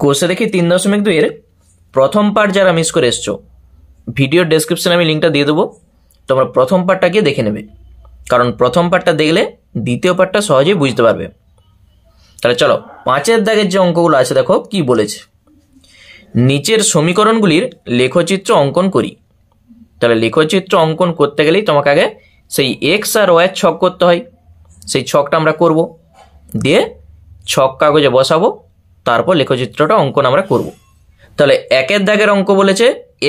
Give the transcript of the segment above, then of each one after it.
কোষে দেখি 3.2 এর প্রথম পার্ট যারা মিস করে এসছো, ভিডিওর ডেসক্রিপশনে আমি লিঙ্কটা দিয়ে দেবো, তোমরা প্রথম পার্টটা গিয়ে দেখে নেবে, কারণ প্রথম পার্টটা দেখলে দ্বিতীয় পার্টটা সহজেই বুঝতে পারবে। তাহলে চলো 5-এর দাগের যে অঙ্কগুলো আছে দেখো কি বলেছে। নিচের সমীকরণগুলির লেখচিত্র অঙ্কন করি। তাহলে লেখচিত্র অঙ্কন করতে গেলেই তোমাকে আগে সেই এক্স আর ওয়াই ছক করতে হয়। সেই ছকটা আমরা করব, দিয়ে ছক কাগজে বসাবো, তারপর লেখচিত্রটা অঙ্কন আমরা করব। তাহলে 1-এর দাগের অঙ্ক বলেছে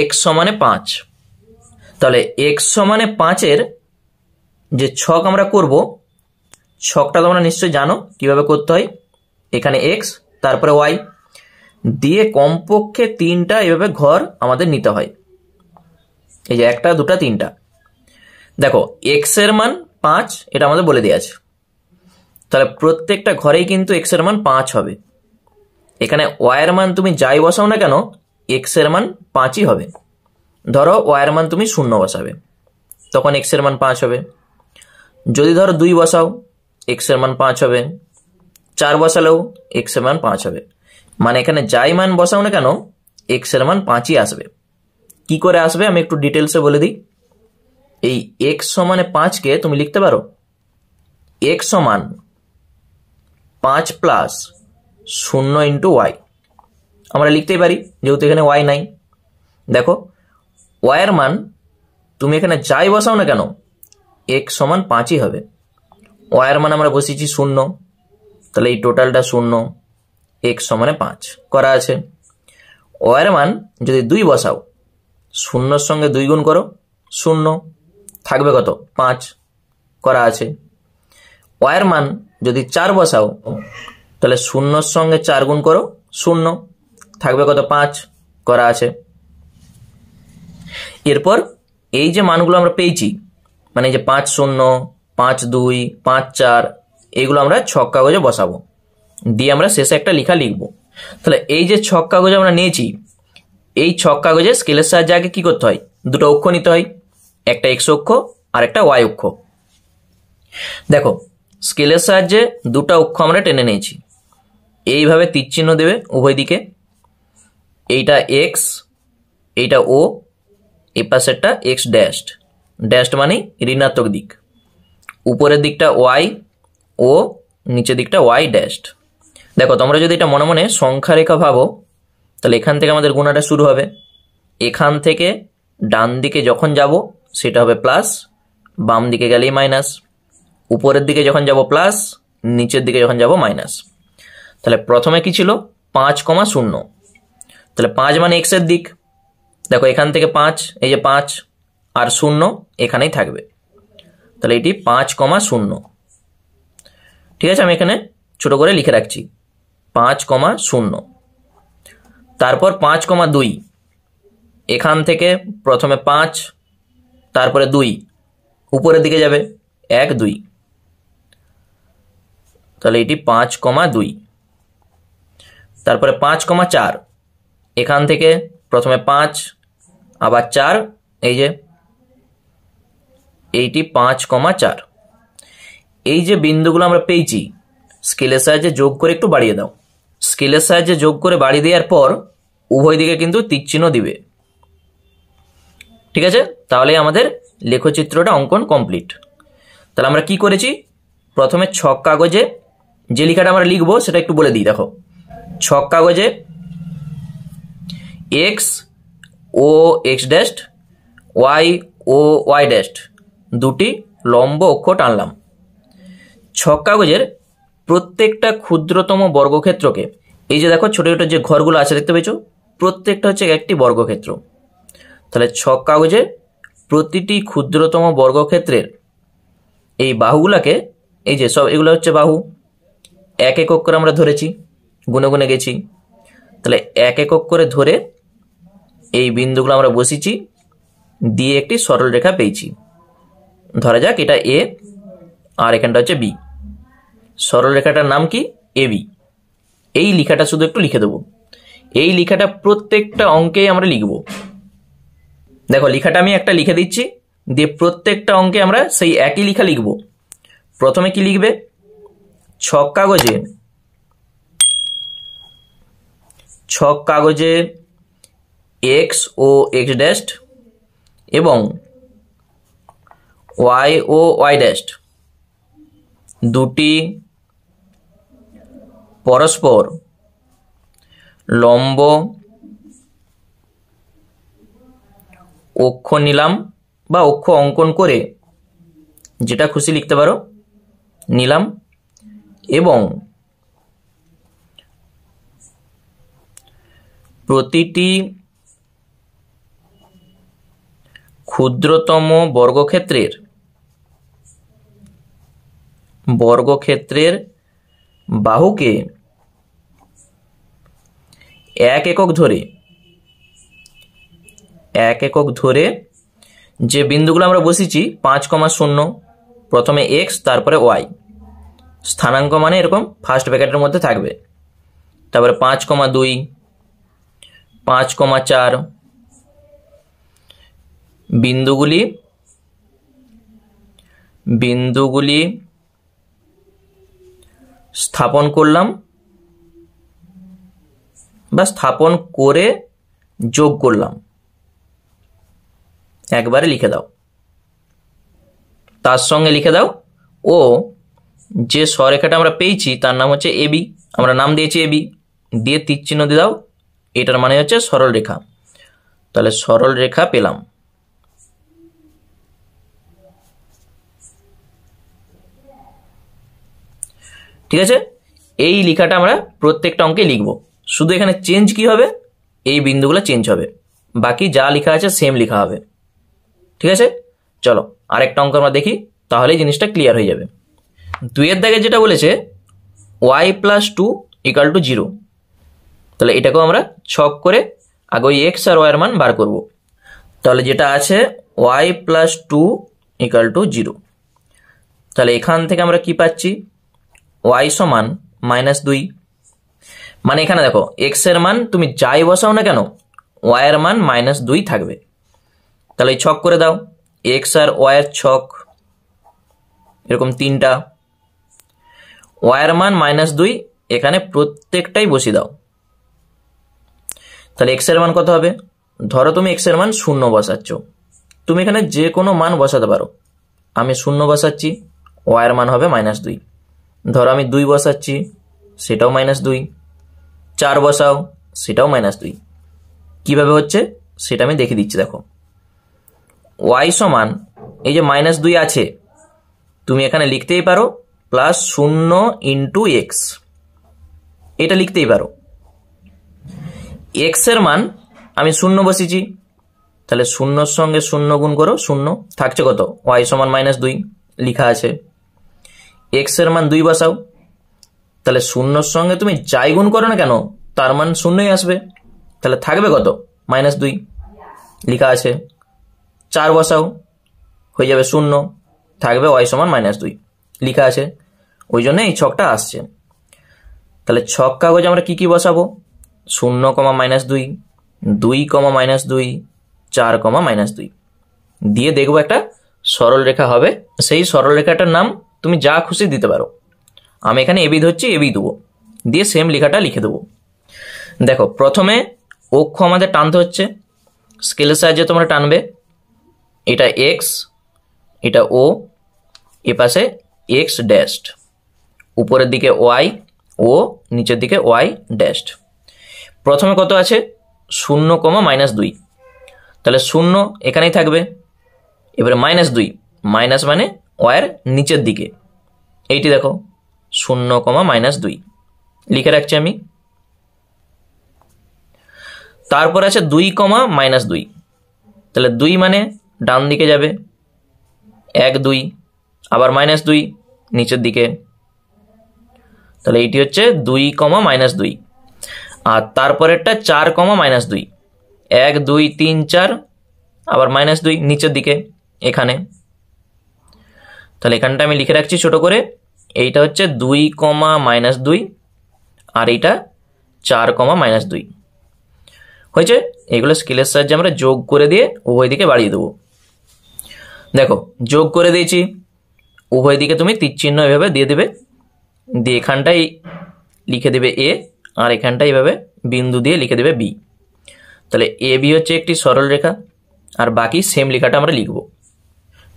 x = 5। তাহলে x = 5-এর যে ছক আমরা করব, ছকটা তোমরা নিশ্চয়ই জানো কিভাবে করতে হয়। এখানে x, তারপরে y দিয়ে কমপক্ষে 3টা এভাবে ঘর আমাদের নিতে হয়। এই যে 1টা 2টা 3টা। দেখো x এর মান 5, এটা আমাদের বলে দেওয়া আছে। তাহলে প্রত্যেকটা ঘরেই কিন্তু x এর মান 5 হবে। এখানে y এর মান তুমি যাই বসাও না কেন, x এর মান 5ই হবে। ধরো y এর মান তুমি 0 বসাবে, তখন x এর মান 5 হবে। যদি ধরো 2 বসাও, x এর মান 5 হবে। 4 বসালেও x এর মান 5 হবে। মানে এখানে যাই মান বসাও না কেন, x এর মান 5ই আসবে। কি করে আসবে আমি একটু ডিটেলসে বলে দিই। এই x = 5-কে তুমি লিখতে পারো x = 5 + 0 × y। আমরা লিখতেই পারি, যেহেতু এখানে y নাই। দেখো y এর মান তুমি এখানে যাই বসাও না কেন, x = 5ই হবে। y এর মান আমরা বসিয়েছি 0, তাহলে এই টোটালটা 0, x = 5 করা আছে। y এর মান যদি 2 বসাও, 0-র সঙ্গে 2 গুণ করো, 0 থাকবে কত, 5 করা আছে। y এর মান যদি 4 বসাও, তাহলে 0-র সঙ্গে 4 গুণ করো, 0 থাকবে কত, 5 করা আছে। এরপর এই যে মানগুলো আমরা পেয়েছি, মানে যে 5 0, 5 2, 5 4, এগুলো আমরা ছক কাগজে বসাবো, দিয়ে আমরা শেষে একটা লেখা লিখবো। তাহলে এই যে ছক কাগজে আমরা নিয়েছি, এই ছক কাগজে স্কেলের সাহায্যে আগে কি করতে হয়, দুটো অক্ষ নিতে হয়, একটা x অক্ষ আর একটা y অক্ষ। দেখো স্কেলের সাহায্যে দুটো অক্ষ আমরা টেনে নিয়েছি, এইভাবে তীর চিহ্ন দেবে উভয় দিকে। এইটা x, এইটা o, এই পাশেরটা x ড্যাশড, ড্যাশড মানে ঋণাত্মক দিক। উপরের দিকটা y ও নিচের দিকটা y ড্যাশড। দেখো তোমরা যদি এটা মনে মনে সংখ্যা রেখা ভাবো, তাহলে এখান থেকে আমাদের গুণাটা শুরু হবে। এখান থেকে ডান দিকে যখন যাব সেটা হবে প্লাস, বাম দিকে গেলেই মাইনাস। উপরের দিকে যখন যাব প্লাস, নিচের দিকে যখন যাব মাইনাস। তাহলে প্রথমে কি ছিল, 5,0। তাহলে 5 মানে x এর দিক। দেখো এখান থেকে 5, এই যে 5 আর 0 এখানেই থাকবে। তাহলে এটি 5,0। ঠিক আছে, আমি এখানে ছোট করে লিখে রাখছি 5,0। তারপর 5,2, এখান থেকে প্রথমে 5, তারপরে 2, উপরের দিকে যাবে 1 2, তাহলে এটি 5,2। তারপরে 5,4, এখান থেকে প্রথমে 5, আবার 4, এই যে এইটি 5,4। এই যে বিন্দুগুলো আমরা পেয়েছি, স্কেলের সাহায্যে যোগ করে একটু বাড়িয়ে দাও। স্কেলের সাহায্যে যোগ করে বাড়িয়ে দেওয়ার পর উভয় দিকে কিন্তু তীর চিহ্ন দিবে। ঠিক আছে, তাহলে আমাদের লেখচিত্রটা অঙ্কন কমপ্লিট। তাহলে আমরা কি করেছি, প্রথমে ছক কাগজে যে লেখাটা আমরা লিখবো সেটা একটু বলে দিই। দেখো ছক কাগজে x ও x ড্যাশড, y ও y ড্যাশড দুটি লম্ব অক্ষ টানলাম। ছক কাগজের প্রত্যেকটা ক্ষুদ্রতম বর্গক্ষেত্রকে, এই যে দেখো ছোট ছোট যে ঘরগুলো আছে দেখতে পেয়েছো, প্রত্যেকটা হচ্ছে একটি বর্গক্ষেত্র। তাহলে ছক কাগজের প্রতিটি ক্ষুদ্রতম বর্গক্ষেত্রের এই বাহুগুলাকে, এই যে সব এগুলো হচ্ছে বাহু, 1 একক করে আমরা ধরেছি, গুনে গুনে গেছি। তাহলে 1 একক করে ধরে এই বিন্দুগুলো আমরা বসিয়েছি, দিয়ে একটি সরল রেখা পেয়েছি। ধরা যাক এটা a আর এখানটা হচ্ছে b। সরল রেখাটার নাম কি, ab। এই লেখাটা শুধু একটু লিখে দেবো। এই লেখাটা প্রত্যেকটা অঙ্কেই আমরা লিখব। দেখো লেখাটা আমি একটা লিখে দিচ্ছি, দিয়ে প্রত্যেকটা অঙ্কে আমরা সেই একই লেখা লিখব। প্রথমে কি লিখবে, ছক কাগজে ছক কাগজে এক্স ও এক্স ড্যাশ এবং ওয়াই ও ওয়াই ড্যাশ দুটি পরস্পর লম্ব অক্ষ নিলাম বা অক্ষ অঙ্কন করে, যেটা খুশি লিখতে পারো, নিলাম এবং প্রতিটি ক্ষুদ্রতম বর্গক্ষেত্রের বাহুকে 1 একক ধরে যে বিন্দুগুলো আমরা বসেছি 5,0 প্রথমে এক্স তারপরে ওয়াই, স্থানাঙ্ক মানে এরকম ফার্স্ট ব্র্যাকেটের মধ্যে থাকবে, তারপরে 5,2 5,4 বিন্দুগুলি স্থাপন করলাম বা স্থাপন করে যোগ করলাম, একবারে লিখে দাও। তার সঙ্গে লিখে দাও ও যে সরেখাটা আমরা পেয়েছি তার নাম হচ্ছে এবি, আমরা নাম দিয়েছি এবি, দিয়ে তীর চিহ্ন দিয়ে দাও, এটার মানে হচ্ছে সরল রেখা। তাহলে সরল রেখা পেলাম। ঠিক আছে, এই লেখাটা আমরা প্রত্যেকটা অঙ্কে লিখব, শুধু এখানে চেঞ্জ কি হবে, এই বিন্দুগুলো চেঞ্জ হবে, বাকি যা লেখা আছে সেম লেখা হবে। ঠিক আছে, চলো আরেকটা অঙ্ক আমরা দেখি, তাহলেই জিনিসটা ক্লিয়ার হয়ে যাবে। 2 দাগে যেটা বলেছে y + 2 = 0, তাহলে এটাকেও আমরা ছক করে আগে ওই এক্স আর ওয়াই এর মান বার করব। তাহলে যেটা আছে y + 2 = 0, তাহলে এখান থেকে আমরা কি পাচ্ছি, y সমান -2, মানে এখানে দেখো এক্স এর মান তুমি যাই বসাও না কেন ওয়াই এর মান -2 থাকবে। তাহলে ছক করে দাও, এক্স আর ওয়াই এর ছক এরকম 3টা, ওয়াই এর মান -2 এখানে প্রত্যেকটাই বসিয়ে দাও। তাহলে এক্স এর মান কত হবে, ধরো তুমি এক্স এর মান 0 বসাচ্ছ, তুমি এখানে যে কোনো মান বসাতে পারো, আমি 0 বসাচ্ছি, ওয়াই এর মান হবে -2। ধরো আমি 2 বসাচ্ছি, সেটাও -2, 4 বসাও, সেটাও -2। কিভাবে হচ্ছে সেটা আমি দেখে দিচ্ছি, দেখো y সমান এই যে -2 আছে, তুমি এখানে লিখতেই পারো +0 × x, এটা লিখতেই পারো। x এর মান আমি 0 বসিয়েছি, তাহলে 0 এর সঙ্গে 0 গুণ করো, 0 থাকছে কত, y সমান -2 লেখা আছে। x এর মান 2 বসাও, তাহলে 0 এর সঙ্গে তুমি যাই গুণ করো না কেন তার মান 0ই আসবে, তাহলে থাকবে কত, -2 লেখা আছে। 4 বসাও, হয়ে যাবে 0, থাকবে y সমান -2 লেখা আছে, ওই জন্য এই ছকটা আসছে। তাহলে ছক কাগজে আমরা কি কি বসাবো, 0, -2, 2, -2, 4, -2 দিয়ে দেখবো একটা সরল রেখা হবে। সেই সরল রেখাটার নাম তুমি যা খুশি দিতে পারো, আমি এখানে এবি ধরছি, এবি দেবো, দিয়ে সেম লেখাটা লিখে দেবো। দেখো প্রথমে অক্ষ আমাদের টানতে হচ্ছে, স্কেলের সাহায্যে তোমরা টানবে, এটা এক্স, এটা ও, এ পাশে এক্স ড্যাশ, উপরের দিকে ওয়াই ও, নিচের দিকে ওয়াই ড্যাশ। প্রথমে কত আছে, 0, -2, তাহলে 0 এখানেই থাকবে, এবারে -2, মাইনাস মানে ওয়াইয়ের নিচের দিকে, এইটি দেখো 0, -2 লিখে রাখছি আমি। তারপর আছে 2, -2, তাহলে 2 মানে ডান দিকে যাবে, 1, 2, আবার -2 নিচের দিকে, তাহলে এইটি হচ্ছে 2, -2। আর তারপরেরটা 4, -2, 1, 2, 3, 4, আবার -2 নিচের দিকে এখানে, তাহলে এখানটা আমি লিখে রাখছি ছোট করে, এইটা হচ্ছে 2, -2 আর এইটা 4, -2 হয়েছে। এগুলো স্কেলের সাহায্যে আমরা যোগ করে দিয়ে উভয় দিকে বাড়িয়ে দেবো। দেখো যোগ করে দিয়েছি, উভয় দিকে তুমি তীর চিহ্ন এভাবে দিয়ে দেবে, দিয়ে এখানটাই লিখে দেবে এ আর এখানটা এইভাবে বিন্দু দিয়ে লিখে দেবে বি। তাহলে এ বি হচ্ছে একটি সরল রেখা, আর বাকি সেম লেখাটা আমরা লিখব।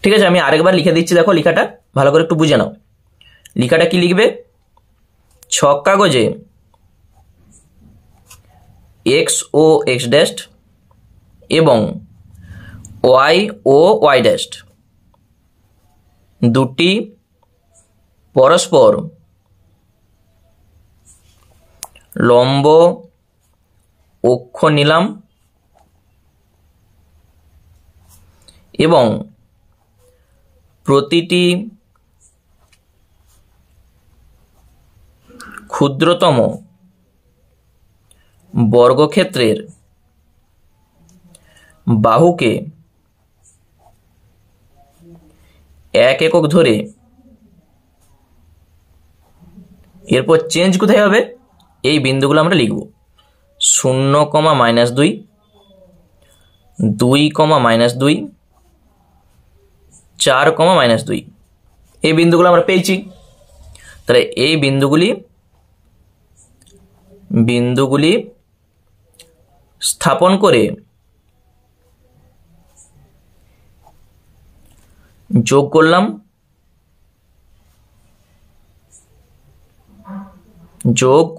ঠিক আছে, আমি আরেকবার লিখে দিচ্ছি, দেখো লেখাটা ভালো করে একটু বুঝে নাও। লেখাটা কি লিখবে? ছক কাগজে এক্স ও এক্স ড্যাশ এবং ওয়াই ও ওয়াই ড্যাশ দুটি পরস্পর লম্ব অক্ষ নিলাম এবং প্রতিটি ক্ষুদ্রতম বর্গক্ষেত্রের বাহুকে 1 একক ধরে, এরপর চেঞ্জ কোথায় হবে? এই বিন্দুগুলো আমরা লিখব 0, -2, 2, -2, 4, -2। এই বিন্দুগুলো আমরা পেয়েছি। তাহলে এই বিন্দুগুলি স্থাপন করে যোগ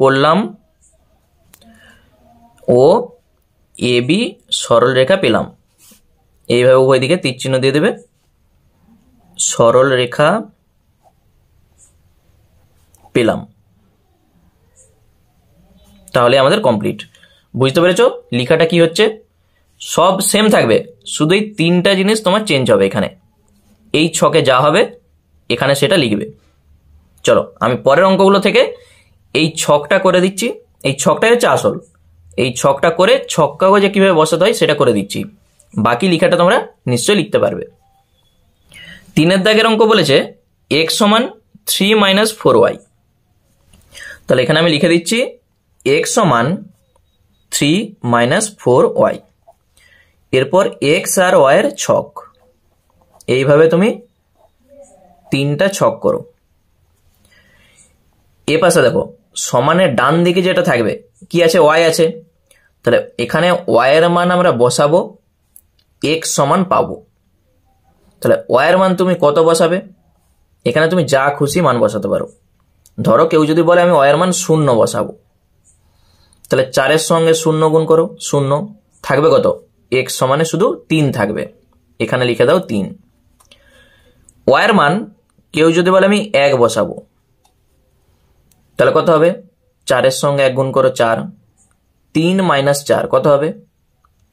করলাম ও এ বি সরল রেখা পেলাম। এইভাবে উভয় দিকে তীর চিহ্ন দিয়ে দেবে, সরল রেখা পেলাম। তাহলে আমাদের কমপ্লিট। বুঝতে পেরেছো লেখাটা কি হচ্ছে? সব সেম থাকবে, শুধু এই 3টা জিনিস তোমার চেঞ্জ হবে। এখানে এই ছকে যা হবে এখানে সেটা লিখবে। চলো আমি পরের অঙ্কগুলো থেকে এই ছকটা করে দিচ্ছি। এই ছকটাই হচ্ছে আসল। এই ছকটা করে ছক কাগজে কিভাবে বসাতে হয় সেটা করে দিচ্ছি। বাকি লেখাটা তোমরা নিশ্চয়ই লিখতে পারবে। 3 দাগের অঙ্ক বলেছে x = 3 - 4y। তাহলে এখানে আমি লিখে দিচ্ছি x = 3 - 4y। এরপর x আর y এর ছক। এইভাবে তুমি 3টা ছক করো। এ পাশে দেখো সমানের ডান দিকে যেটা থাকবে কি আছে? y আছে। তাহলে এখানে y এর মান আমরা বসাবো, x সমান পাবো। তাহলে y এর মান তুমি কত বসাবে? এখানে তুমি যা খুশি মান বসাতে পারো। ধরো কেউ যদি বলে আমি y এর মান 0 বসাবো, তাহলে 4 এর সঙ্গে 0 গুণ করো, 0 থাকবে কত? x সমানে শুধু 3 থাকবে। এখানে লিখে দাও 3। y এর মান কেউ যদি বলে আমি 1 বসাবো, তাহলে কত হবে? 4 এর সঙ্গে 1 গুণ করো, 4। 3 - 4 কত হবে?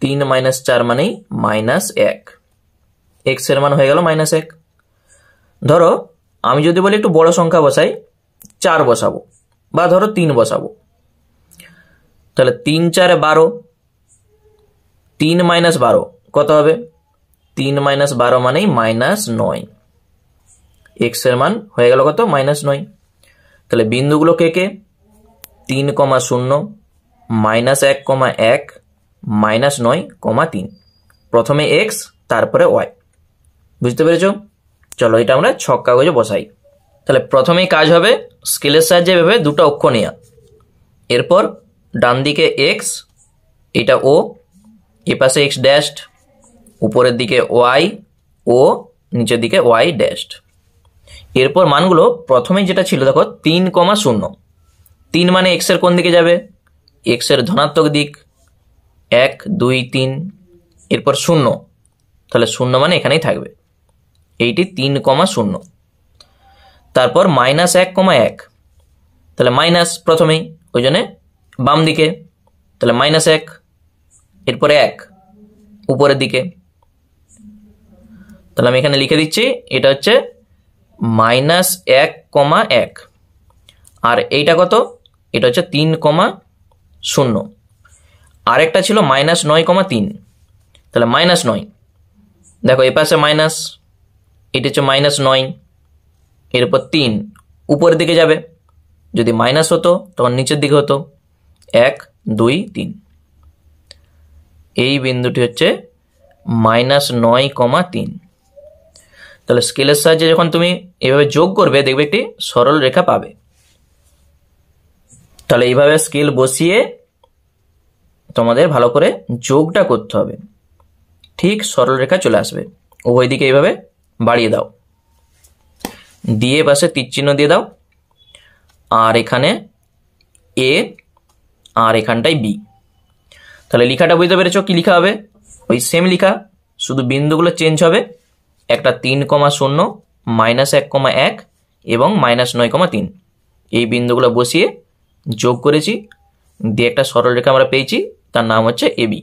3 - 4 মানেই -1। x এর মান হয়ে গেল -1। ধরো আমি যদি বলি একটু বড় সংখ্যা বসাই, 4 বসাবো, বা ধরো 3 বসাবো, তাহলে 3 × 4 = 12। 3 - 12 কত হবে? 3 - 12 মানেই -9। x এর মান হয়ে গেল কত? -9। তাহলে বিন্দুগুলো কে কে? 3, 0, -1, 1, -9, 3। প্রথমে x তারপরে y। বুঝতে পেরেছো? চলো এটা আমরা ছক কাগজে বসাই। তাহলে প্রথমেই কাজ হবে স্কেলের সাহায্যে এভাবে দুটো অক্ষ নেওয়া। এরপর ডান দিকে x, এটা o, এ পাশে x ড্যাশড, উপরের দিকে y ও নিচের দিকে y ড্যাশড। এরপর মানগুলো প্রথমেই যেটা ছিল দেখো 3, 0। 3 মানে x এর কোন দিকে যাবে? x এর ধনাত্মক দিক। 1, 2, 3। এরপর 0, তাহলে 0 মানে এখানেই থাকবে। এইটি 3, 0। তারপর -1, 1, তাহলে মাইনাস প্রথমেই, ওই জন্যে বাম দিকে, তাহলে -1। এরপরে 1 উপরের দিকে, তাহলে আমি এখানে লিখে দিচ্ছি এটা হচ্ছে -1, 1। আর এইটা কত? এটা হচ্ছে 3, 0। আরেকটা ছিল -9, 3। তাহলে -9, দেখো এ পাশে মাইনাস, এটা হচ্ছে -9। এরপর 3 উপরের দিকে যাবে। যদি মাইনাস হতো তখন নিচের দিকে হতো। 1, 2, 3। এই বিন্দুটি হচ্ছে -9, 3। তাহলে স্কেলের সাহায্যে যখন তুমি এভাবে যোগ করবে দেখবে একটি সরল রেখা পাবে। তাহলে এইভাবে স্কেল বসিয়ে তোমাদের ভালো করে যোগটা করতে হবে। ঠিক সরলরেখা চলে আসবে, উভয় দিকে এইভাবে বাড়িয়ে দাও, দিয়ে পাশে তীর চিহ্ন দিয়ে দাও, আর এখানে এ আর এখানটায় বি। তাহলে লেখাটা বুঝতে পেরেছো কি লেখা হবে? ওই সেম লেখা, শুধু বিন্দুগুলো চেঞ্জ হবে। একটা 3,0 -1,1 এবং -9,3 এই বিন্দুগুলো বসিয়ে যোগ করেছি, দিয়ে একটা সরলরেখা আমরা পেয়েছি, তার নাম হচ্ছে এবি।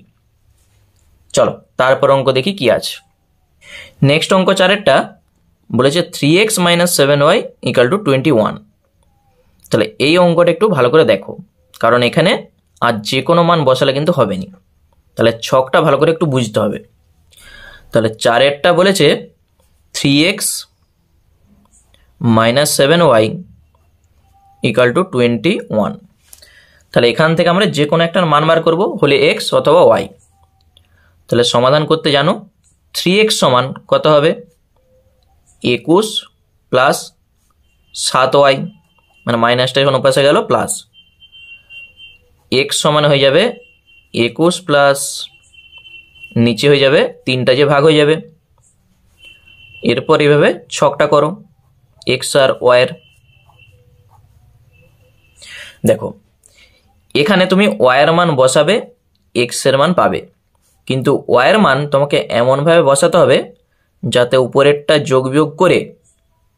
চলো তারপর অঙ্ক দেখি কি আছে। নেক্সট অঙ্ক 4-এরটা বলেছে 3x - 7y = 21। তাহলে এই অঙ্কটা একটু ভালো করে দেখো, কারণ এখানে আর যে কোনো মান বসালে কিন্তু হবে না। তাহলে ছকটা ভালো করে একটু বুঝতে হবে। তাহলে 4-এরটা বলেছে 3x - 7y = 21। তাহলে এখান থেকে আমরা যে কোনো একটা মান বার করবো, হলে x অথবা y। তাহলে সমাধান করতে জানো 3x সমান কত হবে? 21 + 7y, মানে মাইনাসটা এখন পাশে গেল, প্লাস x সমান হয়ে যাবে 21 প্লাস নিচে হয়ে যাবে 3টা যে ভাগ হয়ে যাবে। এরপর এভাবে ছকটা করো x আর y এর। দেখো এখানে তুমি y এর মান বসাবে, x এর মান পাবে, কিন্তু y এর মান তোমাকে এমনভাবে বসাতে হবে যাতে উপরেরটা যোগ বিয়োগ করে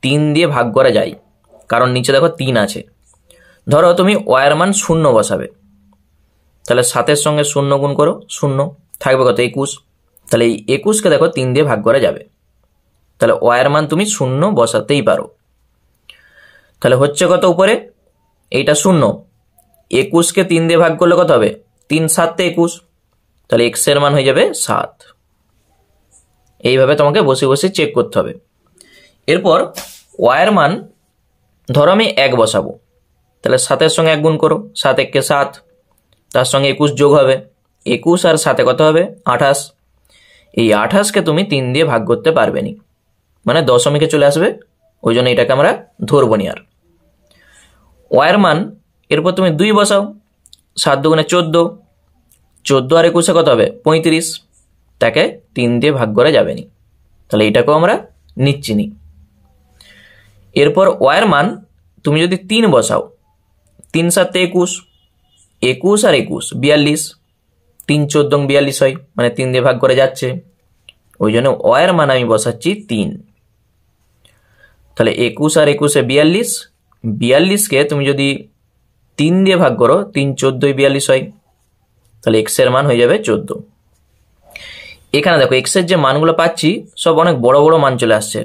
3 দিয়ে ভাগ করা যায়, কারণ নিচে দেখো 3 আছে। ধরো তুমি y এর মান 0 বসাবে, তাহলে 7-এর সঙ্গে 0 গুণ করো, 0 থাকবে কত? 21। তাহলে এই 21কে দেখো 3 দিয়ে ভাগ করা যাবে, তাহলে y এর মান তুমি 0 বসাতেই পারো। তাহলে হচ্ছে কত উপরে? এইটা 0, 21কে 3 দিয়ে ভাগ করলে কত হবে? 3 × 7 = 21, তাহলে x এর মান হয়ে যাবে 7। এইভাবে তোমাকে বসে বসে চেক করতে হবে। এরপর y এর মান ধরো আমি 1 বসাবো, তাহলে 7-এর সঙ্গে 1 গুণ করো, 7 × 1 = 7, তার সঙ্গে 21 যোগ হবে, 21 আর 7-এ কত হবে? 28। এই 28কে তুমি 3 দিয়ে ভাগ করতে পারবে না, মানে দশমিকে চলে আসবে, ওই জন্য এটাকে আমরা ধরবো নি আর। y এর মান এরপর তুমি 2 বসাও, 7 × 2 = 14, 14 আর 21-এ কত হবে? 35, তাকে 3 দিয়ে ভাগ করা যাবে না, তাহলে এটাকেও আমরা নিচ্ছি নি। এরপর y এর মান তুমি যদি 3 বসাও, 3 × 7 = 21, 21 আর 21 = 42, 3 × 14 = 42 হয়, মানে 3 দিয়ে ভাগ করে যাচ্ছে, ওই জন্য y এর মান আমি বসাচ্ছি 3। তাহলে 21 আর 21-এ 42, 42কে তুমি যদি 3 দিয়ে ভাগ করো, 3 × 14 = 42 হয়, তাহলে x এর মান হয়ে যাবে 14। এখানে দেখো x এর যে মানগুলো পাচ্ছি সব অনেক বড় বড় মান চলে আসছে।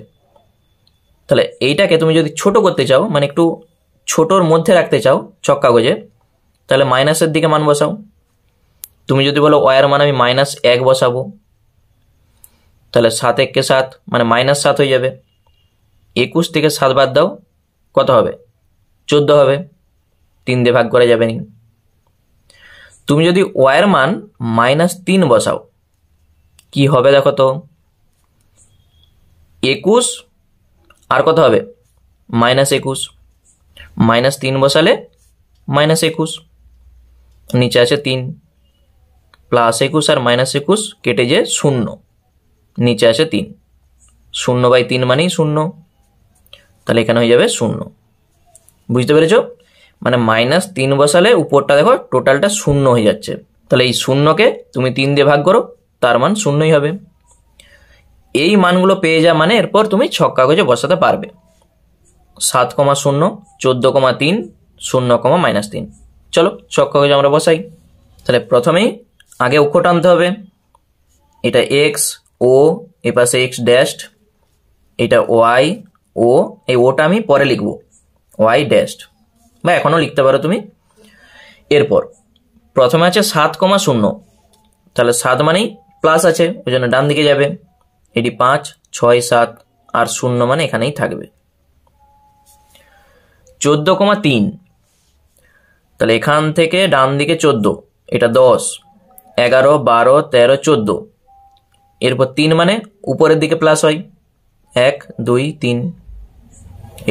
তাহলে এইটাকে তুমি যদি ছোট করতে চাও, মানে একটু ছোটর মধ্যে রাখতে চাও ছক কাগজে, তাহলে মাইনাসের দিকে মান বসাও। তুমি যদি বলো y এর মান আমি -1 বসাবো, তাহলে 7 × 1 = 7, মানে -7 হয়ে যাবে। 21 থেকে 7 বাদ দাও, কত হবে? 14 হবে, 3 দিয়ে ভাগ করা যাবে না। তুমি যদি y এর মান -3 বসাও, কি হবে দেখো তো? 21 আর কত হবে? -21, -3 বসালে -21, নিচে আছে 3, +21 আর -21 কেটে যে 0, নিচে আছে 3, 0/3 মানেই 0, তাহলে এখানে হয়ে যাবে 0। বুঝতে পেরেছো? মানে -3 বসালে উপরটা দেখো টোটালটা 0 হয়ে যাচ্ছে, তাহলে এই 0কে তুমি 3 দিয়ে ভাগ করো, তার মান 0ই হবে। এই মানগুলো পেয়ে যা মানে এরপর তুমি ছক কাগজে বসাতে পারবে। 7,0, 14,3, 0, -3। চলো ছক কাগজে আমরা বসাই। তাহলে প্রথমেই আগে অক্ষর টানতে হবে। এটা x, ও, এ পাশে x ড্যাশড, এটা y, ও, এই ওটা আমি পরে লিখবো, y ড্যাশড, বা এখনো লিখতে পারো তুমি। এরপর প্রথমে আছে 7,0, তাহলে 7 মানেই প্লাস আছে, ওই জন্য ডান দিকে যাবে। এটি 5, 6, 7 আর 0 মানে এখানেই থাকবে। 14,3, তাহলে এখান থেকে ডান দিকে 14, এটা 10, 11, 12, 13, 14, এরপর 3 মানে উপরের দিকে প্লাস হয়, 1, 2, 3,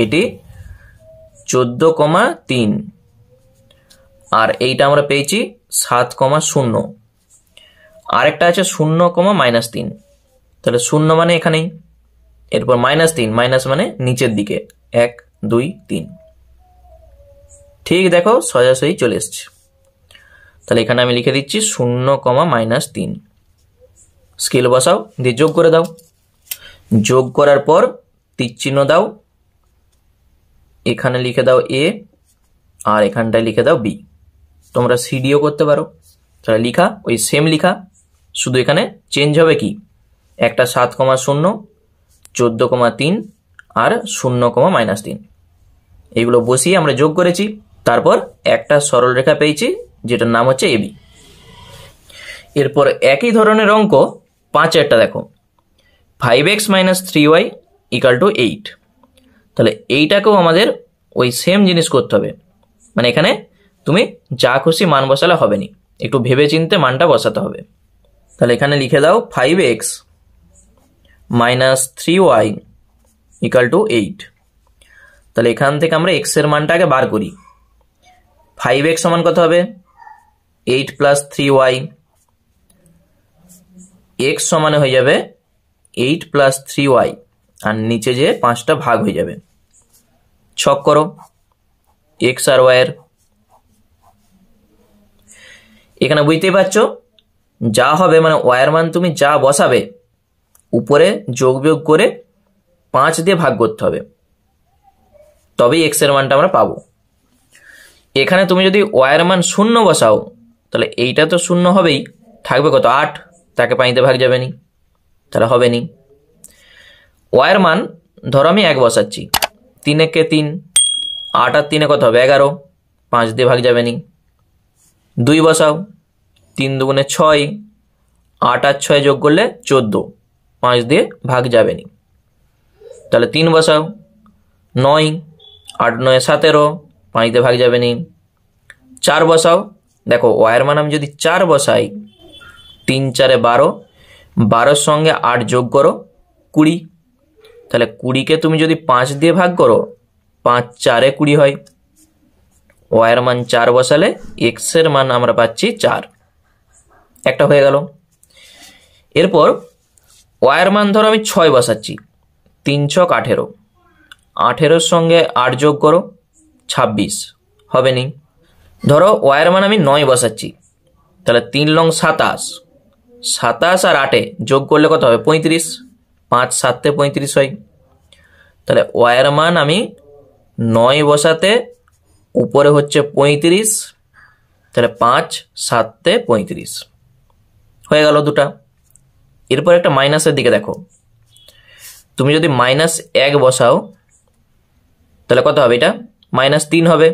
এটি 14,3, আর এইটা আমরা পেয়েছি 7,0 আরেকটা আছে 0,-3, তাহলে 0 মানে এখানেই, এরপর -3, মাইনাস মানে নিচের দিকে 1 2 3, ঠিক দেখো সোজাসুজি চলে এসছে। তাহলে এখানে আমি লিখে দিচ্ছি 0,-3, স্কেল বসাও, দিয়ে যোগ করে দাও। যোগ করার পর তীর চিহ্ন দাও, এখানে লিখে দাও a আর এখানটায় লিখে দাও b। তোমরা সিডিও করতে পারো। তাহলে লিখা ওই সেম লিখা, শুধু এখানে চেঞ্জ হবে কি, একটা 7,0, 14,3 আর 0,-3, এগুলো বসিয়ে আমরা যোগ করেছি। তারপর একটা সরল রেখা পেয়েছি যেটার নাম হচ্ছে এবি। এরপর একই ধরনের অঙ্ক 5-এরটা দেখো, 5x - 3y = 8। তাহলে এইটাকেও আমাদের ওই সেম জিনিস করতে হবে, মানে এখানে তুমি যা খুশি মান বসালে হবে না, একটু ভেবে চিনতে মানটা বসাতে হবে। তাহলে এখানে লিখে দাও 5x - 3y = 8। তাহলে এখান থেকে আমরা x এর মানটা আগে বার করি। 5x সমান কত হবে, 8 + 3y, x সমানে হয়ে যাবে 8 + 3y, আর নিচে যে 5টা ভাগ হয়ে যাবে। ছক করো x আর y এর। এখানে বুঝতেই পারছো যা হবে, মানে y এর মান তুমি যা বসাবে উপরে যোগ বিয়োগ করে 5 দিয়ে ভাগ করতে হবে, তবেই x এর মানটা আমরা পাবো। এখানে তুমি যদি y এর মান 0 বসাও, তাহলে এইটা তো 0 হবেই, থাকবে কত 8, তাকে 5 দিয়ে ভাগ যাবে নি, তাহলে হবে নি। y এর মান ধরো আমি 1 বসাচ্ছি, 3 একে 3, 8 আর 3 কত হবে 11, 5 দিয়ে ভাগ যাবে নি। 2 বসাও, 3 দুগুণে 6, 8 আর 6 যোগ করলে 14, 5 দিয়ে ভাগ যাবে নি। তাহলে 3 বসাও, 9, 8 9 17, 5 দিয়ে ভাগ যাবে নি। 4 বসাও, দেখো y এর মান আমি যদি 4 বসাই, 3 4 12, 12 সঙ্গে 8 যোগ করো 20, তাহলে 20কে তুমি যদি 5 দিয়ে ভাগ করো, 5 4 20 হয়। y এর মান 4 বসালে x এর মান আমরা পাচ্ছি 4, একটা হয়ে গেল। এরপর y এর মান ধরো আমি 6 বসাচ্ছি, 3 6 18, 18 সঙ্গে 8 যোগ করো 26, হবে নি। ধরো y এর মান আমি 9 বসাচ্ছি, তাহলে 3 লং 27, 27 আর 8 যোগ করলে কত হবে 35, 5 7 35 হয়। তাহলে y এর মান আমি 9 বসাতে উপরে হচ্ছে 35, তাহলে 5 7 35 হয়ে গেল দুটা। এরপর একটা মাইনাসের দিকে দেখো, তুমি যদি -1 বসাও তাহলে কত হবে, এটা -3 হবে।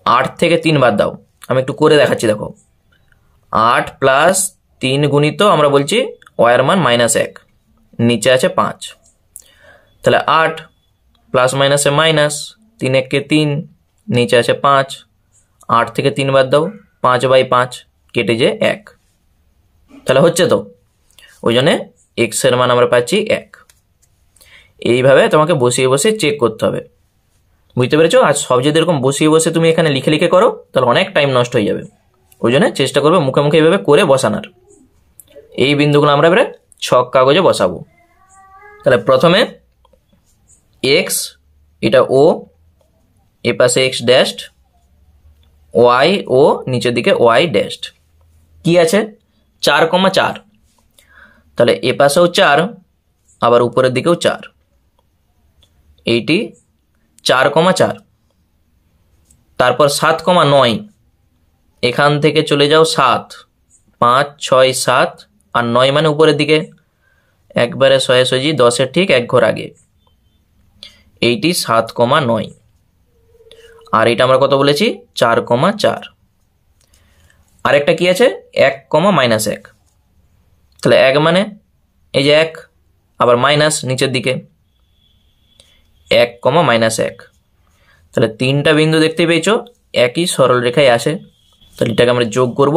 8 থেকে 3 বাদ দাও, আমি একটু করে দেখাচ্ছি দেখো, 8 + 3 গুণিত আমরা বলছি y এর মান -1, নিচে আছে 5, তাহলে 8 প্লাস মাইনাসে মাইনাস, 3 একে 3, নিচে আছে 5, 8 থেকে 3 বাদ দাও, 5/5 কেটে যে 1, তাহলে হচ্ছে তো, ওই জন্যে x এর মান আমরা পাচ্ছি 1। এইভাবে তোমাকে বসিয়ে বসিয়ে চেক করতে হবে, বুঝতে পেরেছো? আর সব যদি এরকম বসিয়ে বসে তুমি এখানে লিখে লিখে করো তাহলে অনেক টাইম নষ্ট হয়ে যাবে, ওই জন্য চেষ্টা করবে মুখে মুখে এইভাবে করে বসানোর। এই বিন্দুগুলো আমরা এবারে ছক কাগজে বসাবো। তাহলে প্রথমে x, এটা o, এ পাশে x ড্যাশড, y ও নিচের দিকে y ড্যাশড। কি আছে 4,4, তাহলে এ পাশেও 4, আবার উপরের দিকেও 4, এইটি 4,4। তারপর 7,9, এখান থেকে চলে যাও 7, 5 6 7 আর 9 মানে উপরের দিকে, একবারে সোজাসুজি 10-এর ঠিক 1 ঘর আগে, এইটি 7,9। আর এটা আমরা কত বলেছি 4,4। আরেকটা কি আছে 1,-1, তাহলে 1 মানে এই যে 1, আবার মাইনাস নিচের দিকে 1,-1, তাহলে 3টা বিন্দু দেখতে পেয়েছো একই সরল রেখায় আসে। তাহলে এটাকে আমরা যোগ করব,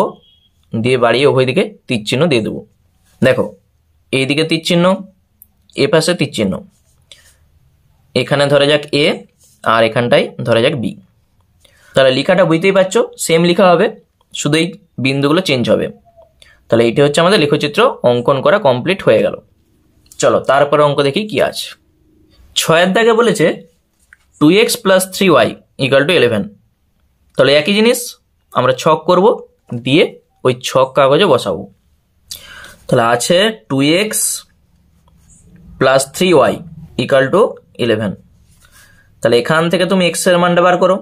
দিয়ে বাড়িয়ে উভয় দিকে তীর চিহ্ন দিয়ে দেবো। দেখো এইদিকে তীর চিহ্ন, এ পাশে তীর চিহ্ন, এখানে ধরে যাক এ আর এখানটায় ধরে যাক বি। তাহলে লেখাটা বুঝতেই পারছো সেম লেখা হবে, শুধু এই বিন্দুগুলো চেঞ্জ হবে। তাহলে এইটা হচ্ছে আমাদের লেখচিত্র অঙ্কন করা কমপ্লিট হয়ে গেল। চলো তারপরে অঙ্ক দেখি কি আছে। 6 দাগে বলেছে 2x + 3y = 11। তাহলে একই জিনিস আমরা ছক করব, দিয়ে ওই ছক কাগজে বসাবো। তাহলে আছে 2x + 3y = 11। তাহলে এখান থেকে তুমি x এর মানটা বার করো,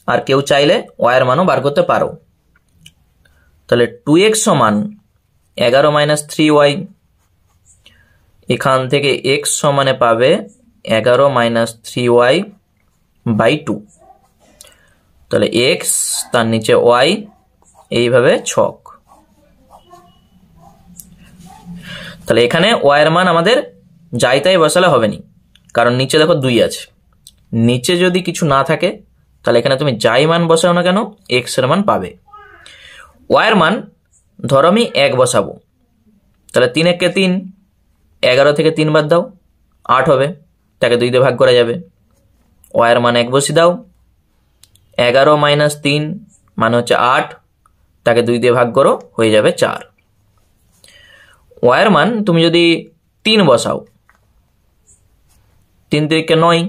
আর কেউ চাইলে y এর মানও বার করতে পারো। তাহলে 2x = 11 - 3y। এখান থেকে x সমানে পাবে 11 - 3y / 2। তাহলে x তার নিচে y, এইভাবে ছক। তাহলে এখানে y এর মান আমাদের যাই তাই বসালে হবে না, কারণ নিচে দেখো 2 আছে। নিচে যদি কিছু না থাকে তাহলে এখানে তুমি যাই মান বসাও না কেন x এর মান পাবে। y এর মান ধরো আমি 1 বসাবো, তাহলে 3 × 3, 11 থেকে 3 বাদ দাও, 8 হবে, তাকে 2 দিয়ে ভাগ করা যাবে। y এর মান 1 বসিয়ে দাও, 11 - 3 মানে হচ্ছে 8, তাকে 2 দিয়ে ভাগ করো, হয়ে যাবে 4। y এর মান তুমি যদি 3 বসাও, 3 × 3 = 9,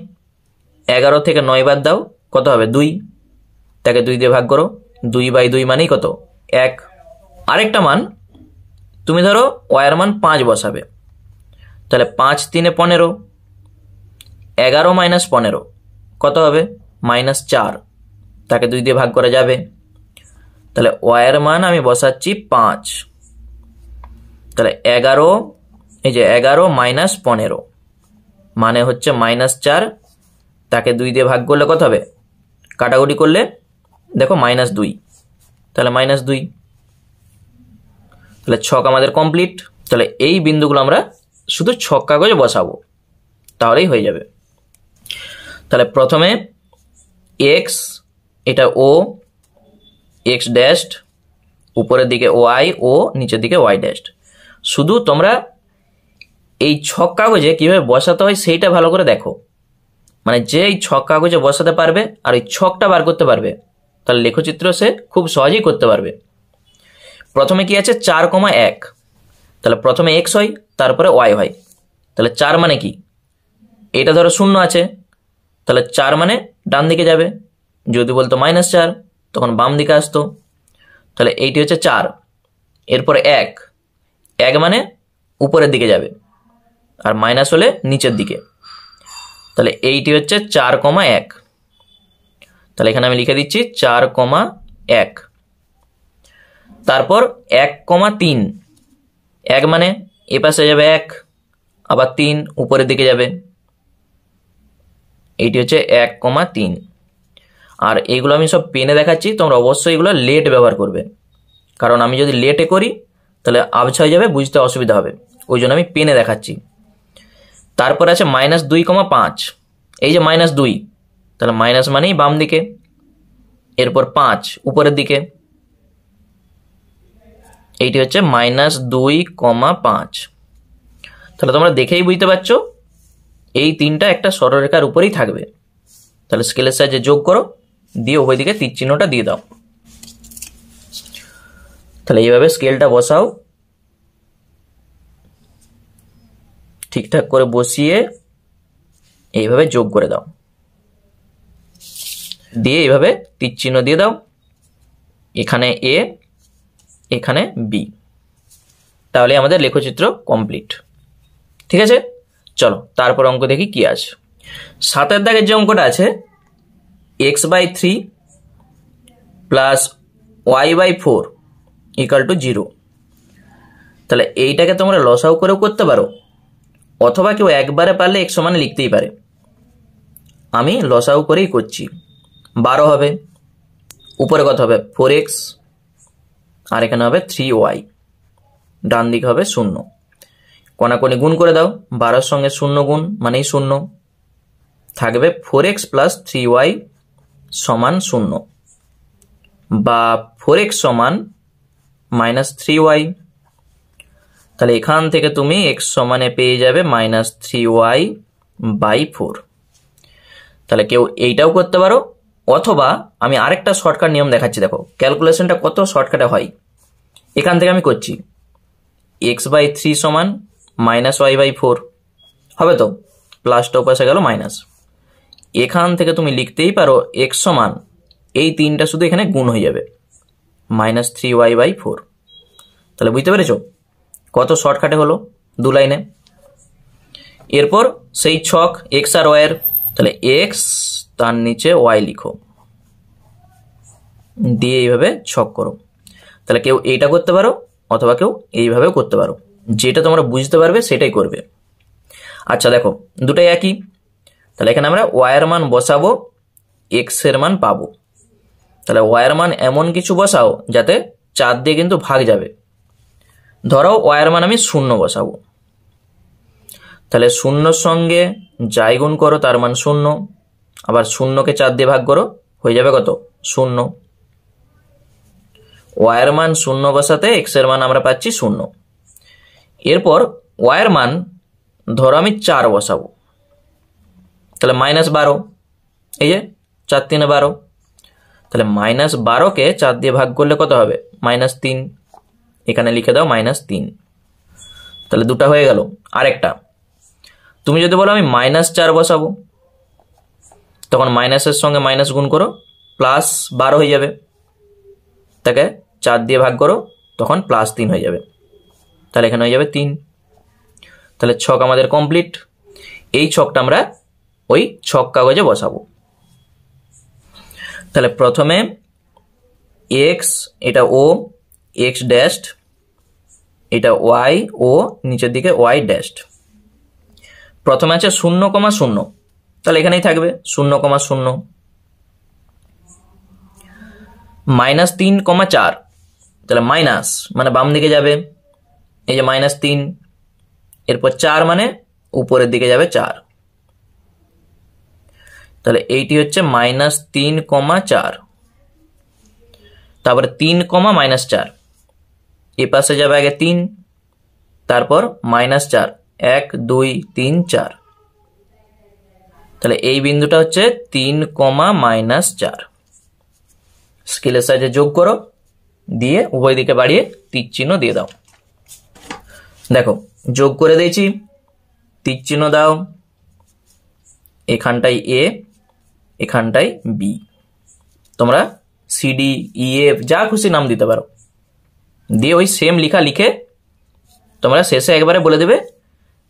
11 থেকে 9 বাদ দাও, কত হবে 2, তাকে 2 দিয়ে ভাগ করো, 2/2 মানেই কত 1। আরেকটা মান তুমি ধরো y এর মান 5 বসাবে, তাহলে 5 × 3 = 15, 11 - 15 কত হবে -4, তাকে 2 দিয়ে ভাগ করা যাবে। তাহলে y এর মান আমি বসাচ্ছি 5। তাহলে 11, এই যে 11 - 15 মানে হচ্ছে -4, তাকে 2 দিয়ে ভাগ করলে কত হবে, কাটাকুটি করলে দেখো -2, তাহলে -2। তাহলে ছক আমাদের কমপ্লিট। তাহলে এই বিন্দুগুলো আমরা শুধু ছক কাগজে বসাবো, তাহলেই হয়ে যাবে। তাহলে প্রথমে x, এটা o, x ড্যাশড, উপরের দিকে y, ও নিচের দিকে y ড্যাশড। শুধু তোমরা এই ছক কাগজে কিভাবে বসাতে হয় সেইটা ভালো করে দেখো, মানে যে এই ছক কাগজে বসাতে পারবে আর এই ছকটা বার করতে পারবে, তাহলে লেখচিত্র সে খুব সহজেই করতে পারবে। প্রথমে কি আছে 4,1, তাহলে প্রথমে x হয়, তারপরে y হয়। তাহলে 4 মানে কি, এটা ধরো 0 আছে, তাহলে 4 মানে ডান দিকে যাবে। যদি বলতো -4, তখন বাম দিকে আসতো। তাহলে এইটি হচ্ছে 4। এরপরে 1 মানে উপরের দিকে যাবে, আর মাইনাস হলে নিচের দিকে। তাহলে এইটি হচ্ছে 4,1। তাহলে এখানে আমি লিখে দিচ্ছি 4,1। তারপর 1,3, 1 মানে এ পাশে যাবে 1, আবার 3 উপরের দিকে যাবে, এইটি হচ্ছে 1,3। আর এইগুলো আমি সব পেনে দেখাচ্ছি, তোমরা অবশ্যই এগুলো লেট ব্যবহার করবে, কারণ আমি যদি লেটে করি তাহলে আবছা হয়ে যাবে, বুঝতে অসুবিধা হবে, ওই জন্য আমি পেনে দেখাচ্ছি। তারপর আছে -2,5, এই যে -2, তাহলে মাইনাস মানেই বাম দিকে। এরপর 5 উপরের দিকে, এইটি হচ্ছে -2,5। তাহলে তোমরা দেখেই বুঝতে পারছো এই তিনটা একটা সরলরেখার উপরেই থাকবে। তাহলে স্কেলের সাহায্যে যোগ করো, দিয়ে উভয় দিকে তীর চিহ্নটা দিয়ে দাও। তাহলে এইভাবে স্কেলটা বসাও, ঠিকঠাক করে বসিয়ে এইভাবে যোগ করে দাও, দিয়ে এইভাবে তীর চিহ্ন দিয়ে দাও, এখানে a, এখানে b। তাহলে আমাদের লেখচিত্র কমপ্লিট। ঠিক আছে, চলো তারপর অঙ্ক দেখি কি আছে। 7 দাগের যে অঙ্কটা আছে x/3 প্লাস y/4 = 0। তাহলে এইটাকে তোমরা লসাউ করেও করতে পারো, অথবা কেউ একবারে পারলে x সমান লিখতেই পারে। আমি লসাউ করেই করছি। 12 হবে, উপরে কত হবে 4x, আর এখানে হবে 3y, ডান দিকে হবে 0। কোনাকুনি গুণ করে দাও, 12 সঙ্গে 0 গুণ মানেই 0, থাকবে 4x + 3y = 0, বা 4x = -3y। তাহলে এখান থেকে তুমি x সমানে পেয়ে যাবে -3y/4। তাহলে কেউ এইটাও করতে পারো, অথবা আমি আরেকটা শর্টকাট নিয়ম দেখাচ্ছি, দেখো ক্যালকুলেশনটা কত শর্টকাটে হয়। এখান থেকে আমি করছি x/3 সমান -y/4 হবে তো, প্লাসটা উপাসে গেল মাইনাস। এখান থেকে তুমি লিখতেই পারো x সমান এই 3টা শুধু এখানে গুণ হয়ে যাবে -3y/4। তাহলে বুঝতে পেরেছো কত শর্টকাটে হলো 2 লাইনে। এরপর সেই ছক x আর y এর, তাহলে x তার নিচে y লিখো, দিয়ে এইভাবে ছক করো। তাহলে কেউ এইটা করতে পারো অথবা কেউ এইভাবেও করতে পারো, যেটা তোমরা বুঝতে পারবে সেটাই করবে। আচ্ছা দেখো দুটাই একই, তাহলে এখানে আমরা y এর মান বসাবো, x এর মান পাবো। তাহলে y এর মান এমন কিছু বসাও যাতে 4 দিয়ে কিন্তু ভাগ যাবে। ধরো y এর মান আমি 0 বসাবো, তাহলে 0 সঙ্গে যাই গুণ করো তার মান 0, আবার 0কে 4 দিয়ে ভাগ করো হয়ে যাবে কত 0। y এর মান 0 বসাতে x এর মান আমরা পাচ্ছি 0। এরপর y এর মান ধরো আমি 4 বসাবো, তাহলে -12, এই যে 4 3 12, তাহলে -12কে 4 দিয়ে ভাগ করলে কত হবে -3, এখানে লিখে দাও -3। তাহলে দুটা হয়ে গেল। আরেকটা তুমি যদি বলো আমি -4 বসাবো, তখন মাইনাসের সঙ্গে মাইনাস গুণ করো, +12 হয়ে যাবে, তাকে 4 দিয়ে ভাগ করো তখন +3 হয়ে যাবে, তাহলে এখানে হয়ে যাবে 3। তাহলে ছক আমাদের কমপ্লিট। এই ছকটা আমরা ওই ছক কাগজে বসাবো। তাহলে প্রথমে x, এটা o, x ড্যাশড, এটা y, o নিচের দিকে y ড্যাশড। প্রথমে আছে 0,0, তাহলে এখানেই থাকবে 0,0। -3,4, তাহলে মাইনাস মানে বাম দিকে যাবে, এই যে -3, এরপর 4 মানে উপরের দিকে যাবে 4, তাহলে এইটি হচ্ছে -3,4। তারপরে 3,-4, এ পাশে যাবে আগে 3, তারপর -4, 1 2 3 4, তাহলে এই বিন্দুটা হচ্ছে 3,-4। স্কেলের সাহায্যে যোগ করো, দিয়ে উভয় দিকে বাড়িয়ে তীর চিহ্ন দিয়ে দাও। দেখো যোগ করে দিয়েছি, তীর চিহ্ন দাও, এখানটাই a, এখানটাই b। তোমরা CD EF যা খুশি নাম দিতে পারো, দিয়ে ওই সেম লেখা লিখে তোমরা শেষে একবারে বলে দেবে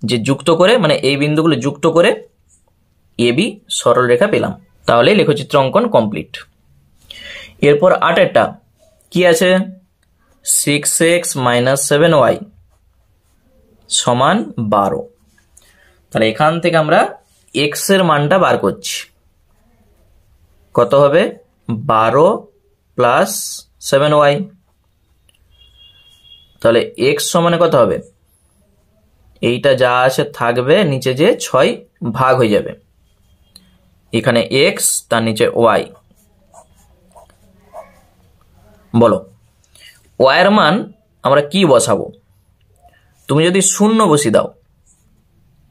যে যুক্ত করে, মানে এই বিন্দুগুলো যুক্ত করে AB সরল রেখা পেলাম। তাহলে লেখচিত্র অঙ্কন কমপ্লিট। এরপর 8এরটা কি আছে, 6x - 7y সমান 12। তাহলে এখান থেকে আমরা x এর মানটা বার করছি, কত হবে 12 + 7y। তাহলে x সমানে কত হবে, এইটা যা আছে থাকবে, নিচে যে 6 ভাগ হয়ে যাবে, এখানে x তার নিচে y। বলো y এর মান আমরা কি বসাবো? তুমি যদি 0 বসিয়ে দাও,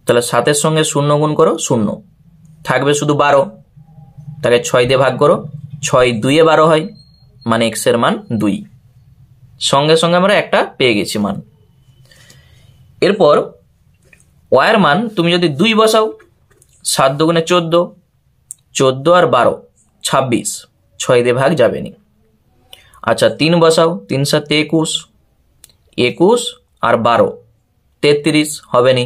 তাহলে 7-এর সঙ্গে 0 গুণ করো, 0 থাকবে শুধু 12, তাকে 6 দিয়ে ভাগ করো, 6 2 এ 12 হয়, মানে x এর মান 2। সঙ্গে সঙ্গে আমরা একটা পেয়ে গেছি মান। এরপর y এর মান তুমি যদি 2 বসাও, 7 2 × 14, 14 আর 12 26, 6 দিয়ে ভাগ যাবে নি। আচ্ছা 3 বসাও, 3 7 21, 21 আর 12 33 হবে নি।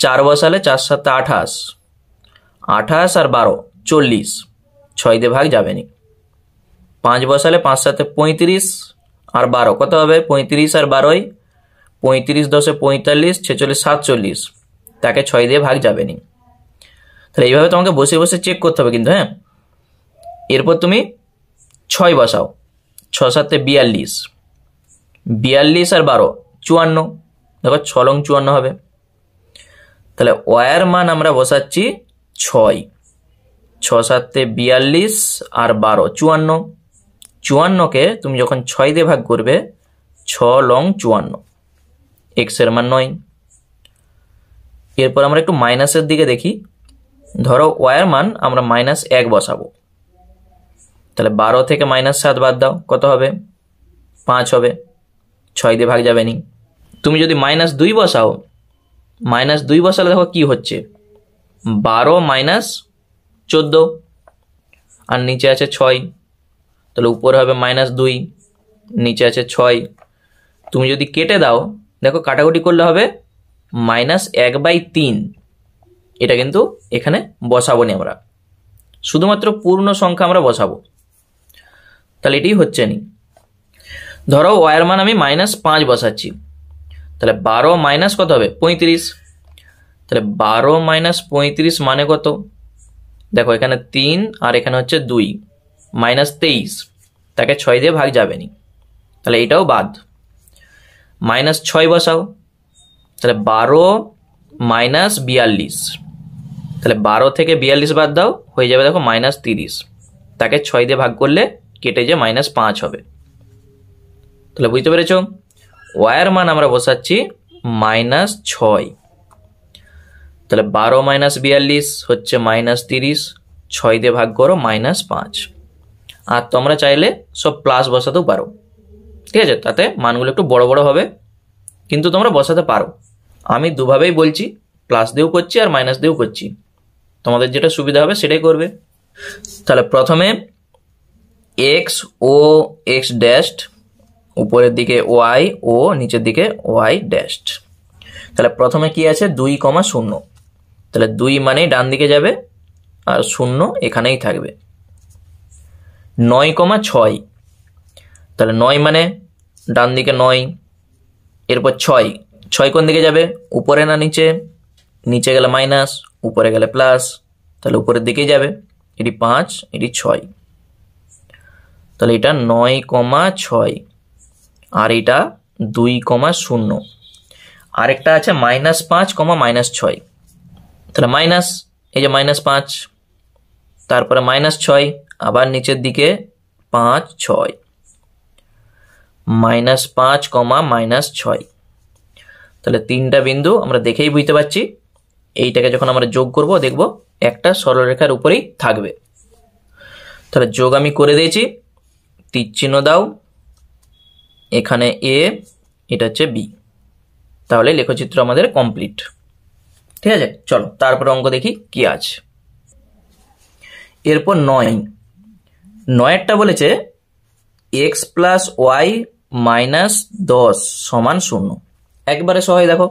4 বসালে 4 7 28, 28 আর 12 40, 6 দিয়ে ভাগ যাবে নি। 5 বসালে 5 7 35 আর 12 কত হবে, 35 আর 12, 35 10 45, 46 47, তাকে 6 দিয়ে ভাগ যাবে নি। তাহলে এইভাবে তোমাকে বসে বসে চেক করতে হবে কিন্তু, হ্যাঁ। এরপর তুমি 6 বসাও, 6 7 42, 42 আর 12 54, দেখো 6 লং 54 হবে। তাহলে y এর মান আমরা বসাচ্ছি 6, 6 7 42 আর 12 54, 54কে তুমি যখন 6 দিয়ে ভাগ করবে, 6 লং 54, x এর মান 9। এরপর আমরা একটু মাইনাসের দিকে দেখি। ধরো y এর মান আমরা -1 বসাবো, তাহলে 12 থেকে -7 বাদ দাও, কত হবে? 5 হবে। 6 দিয়ে ভাগ যাবে নি। তুমি যদি -2 বসাও, -2 বসালে দেখো কি হচ্ছে, 12 - 14, আর নিচে আছে 6, তাহলে উপরে হবে -2, নিচে আছে 6। তুমি যদি কেটে দাও, দেখো কাটাকুটি করলে হবে -1/3। এটা কিন্তু এখানে বসাবো নি আমরা, শুধুমাত্র পূর্ণ সংখ্যা আমরা বসাবো। তাহলে এটাই হচ্ছে নি। ধরো ওয়ার মান আমি -5 বসাচ্ছি, তাহলে 12 মাইনাস কত হবে? 35। তাহলে 12 - 35 মানে কত? দেখো এখানে 3 আর এখানে হচ্ছে 2, -23, তাকে 6 দিয়ে ভাগ যাবে নি, তাহলে এটাও বাদ। -6 বসাও, তাহলে 12 - 42, তাহলে 12 থেকে 42 বাদ দাও, হয়ে যাবে দেখো -30, তাকে 6 দিয়ে ভাগ করলে কেটে যে -5 হবে। তাহলে বুঝতে পেরেছ? ওয়ার মান আমরা বসাচ্ছি -6, তাহলে 12 - 42 হচ্ছে -30, 6 দিয়ে ভাগ করো -5। আর তোমরা চাইলে সব প্লাস বসাতেও পারো, ঠিক আছে? তাতে মানগুলো একটু বড় বড় হবে, কিন্তু তোমরা বসাতে পারো। আমি দুভাবেই বলছি, প্লাস দিয়েও করছি আর মাইনাস দিয়েও করছি, তোমাদের যেটা সুবিধা হবে সেটাই করবে। তাহলে প্রথমে এক্স ও এক্স ড্যাশড, উপরের দিকে ওয়াই ও নিচের দিকে ওয়াই ড্যাশড। তাহলে প্রথমে কি আছে? 2, 0, তাহলে 2 মানেই ডান দিকে যাবে আর 0 এখানেই থাকবে। 9, 6, তাহলে 9 মানে ডান দিকে 9, এরপর 6 কোন দিকে যাবে? উপরে না নিচে? নিচে গেলে মাইনাস, উপরে গেলে প্লাস, তাহলে উপরের দিকেই যাবে। এটি 5, এটি 6, তাহলে এটা 9, 6, আর এটা 2, 0। আরেকটা আছে -5, -6, তাহলে মাইনাস, এই যে -5, তারপরে -6, আবার নিচের দিকে 5, 6, -5, -6। তাহলে 3টা বিন্দু আমরা দেখেই বুঝতে পারছি, এইটাকে যখন আমরা যোগ করব দেখব একটা সরলরেখার উপরেই থাকবে। তাহলে যোগ আমি করে দিয়েছি, তীর চিহ্ন দাও, এখানে এ, এটা হচ্ছে বি, তাহলে লেখচিত্র আমাদের কমপ্লিট। ঠিক আছে, চলো তারপরে অঙ্ক দেখি কি আছে। এরপর 9টা বলেছে x + y - 10 = 0। একবারে সহজ, দেখো